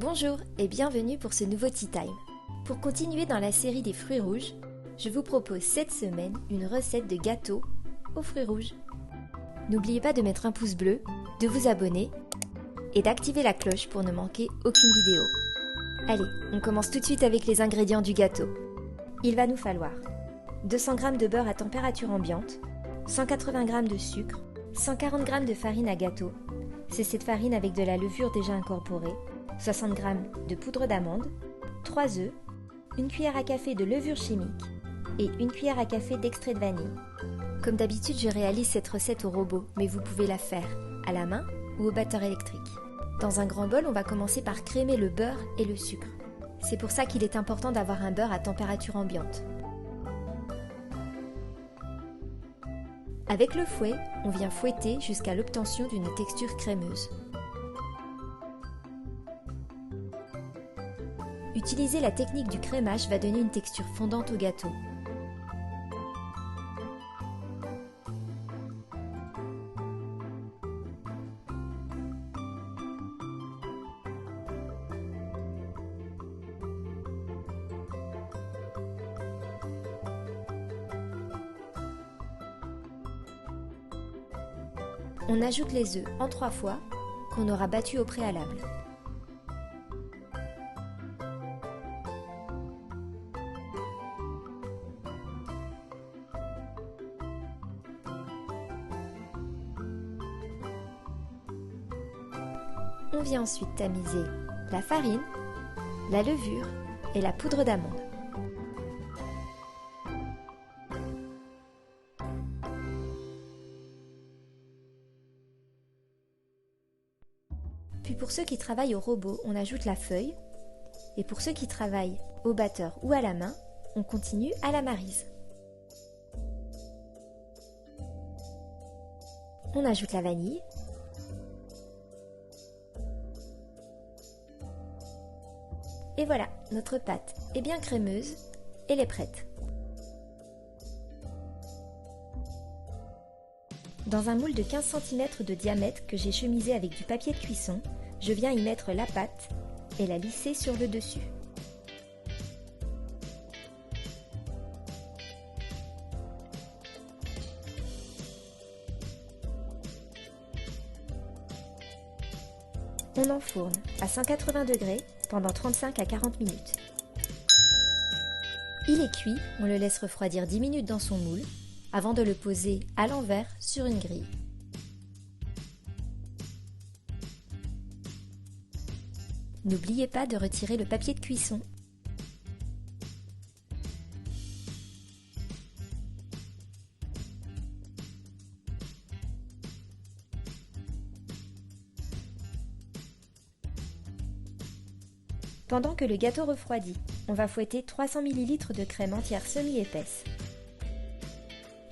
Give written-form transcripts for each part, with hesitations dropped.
Bonjour et bienvenue pour ce nouveau Tea Time. Pour continuer dans la série des fruits rouges, je vous propose cette semaine une recette de gâteau aux fruits rouges. N'oubliez pas de mettre un pouce bleu, de vous abonner et d'activer la cloche pour ne manquer aucune vidéo. Allez, on commence tout de suite avec les ingrédients du gâteau. Il va nous falloir 200 g de beurre à température ambiante, 180 g de sucre, 140 g de farine à gâteau, c'est cette farine avec de la levure déjà incorporée, 60 g de poudre d'amande, 3 œufs, une cuillère à café de levure chimique et une cuillère à café d'extrait de vanille. Comme d'habitude, je réalise cette recette au robot, mais vous pouvez la faire à la main ou au batteur électrique. Dans un grand bol, on va commencer par crémer le beurre et le sucre. C'est pour ça qu'il est important d'avoir un beurre à température ambiante. Avec le fouet, on vient fouetter jusqu'à l'obtention d'une texture crémeuse. Utiliser la technique du crémage va donner une texture fondante au gâteau. On ajoute les œufs en 3 fois qu'on aura battus au préalable. On vient ensuite tamiser la farine, la levure et la poudre d'amande. Puis pour ceux qui travaillent au robot, on ajoute la feuille. Et pour ceux qui travaillent au batteur ou à la main, on continue à la maryse. On ajoute la vanille. Et voilà, notre pâte est bien crémeuse et elle est prête. Dans un moule de 15 cm de diamètre que j'ai chemisé avec du papier de cuisson, je viens y mettre la pâte et la lisser sur le dessus. On enfourne à 180 degrés pendant 35 à 40 minutes. Il est cuit, on le laisse refroidir 10 minutes dans son moule avant de le poser à l'envers sur une grille. N'oubliez pas de retirer le papier de cuisson. Pendant que le gâteau refroidit, on va fouetter 300 ml de crème entière semi-épaisse.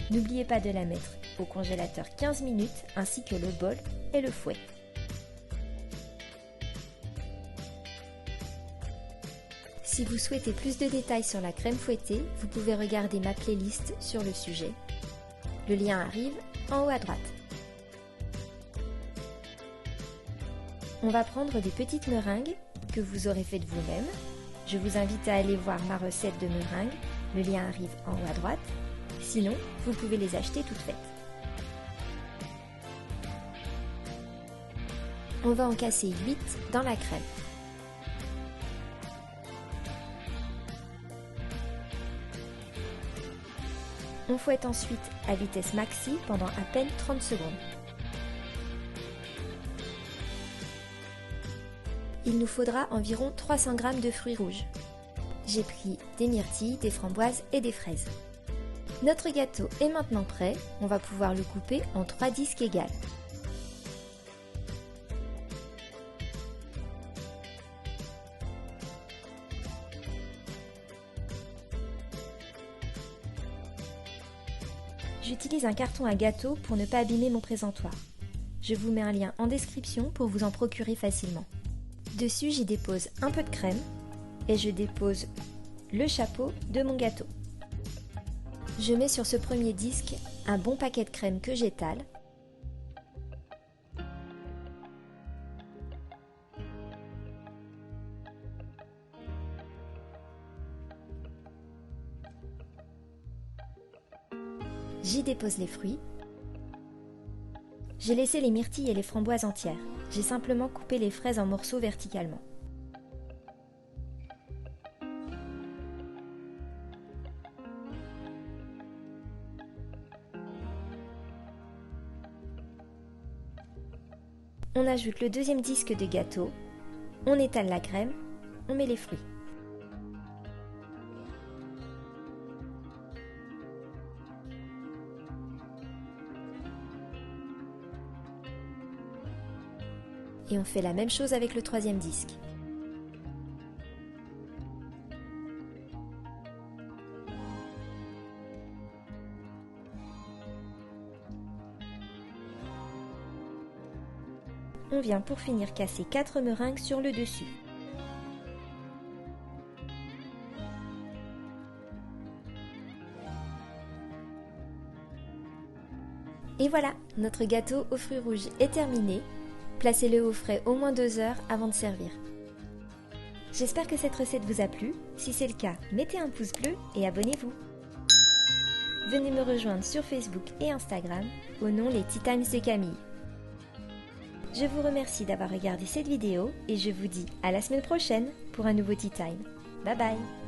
N'oubliez pas de la mettre au congélateur 15 minutes ainsi que le bol et le fouet. Si vous souhaitez plus de détails sur la crème fouettée, vous pouvez regarder ma playlist sur le sujet. Le lien arrive en haut à droite. On va prendre des petites meringues que vous aurez faites vous-même. Je vous invite à aller voir ma recette de meringues. Le lien arrive en haut à droite. Sinon, vous pouvez les acheter toutes faites. On va en casser 8 dans la crème. On fouette ensuite à vitesse maxi pendant à peine 30 secondes. Il nous faudra environ 300 g de fruits rouges. J'ai pris des myrtilles, des framboises et des fraises. Notre gâteau est maintenant prêt, on va pouvoir le couper en 3 disques égales. J'utilise un carton à gâteau pour ne pas abîmer mon présentoir. Je vous mets un lien en description pour vous en procurer facilement. Dessus, j'y dépose un peu de crème et je dépose le chapeau de mon gâteau. Je mets sur ce premier disque un bon paquet de crème que j'étale. J'y dépose les fruits. J'ai laissé les myrtilles et les framboises entières. J'ai simplement coupé les fraises en morceaux verticalement. On ajoute le deuxième disque de gâteau, on étale la crème, on met les fruits. Et on fait la même chose avec le troisième disque. On vient pour finir casser 4 meringues sur le dessus. Et voilà, notre gâteau aux fruits rouges est terminé. Placez-le au frais au moins 2 heures avant de servir. J'espère que cette recette vous a plu. Si c'est le cas, mettez un pouce bleu et abonnez-vous. Venez me rejoindre sur Facebook et Instagram au nom les Tea Times de Camille. Je vous remercie d'avoir regardé cette vidéo et je vous dis à la semaine prochaine pour un nouveau Tea Time. Bye bye!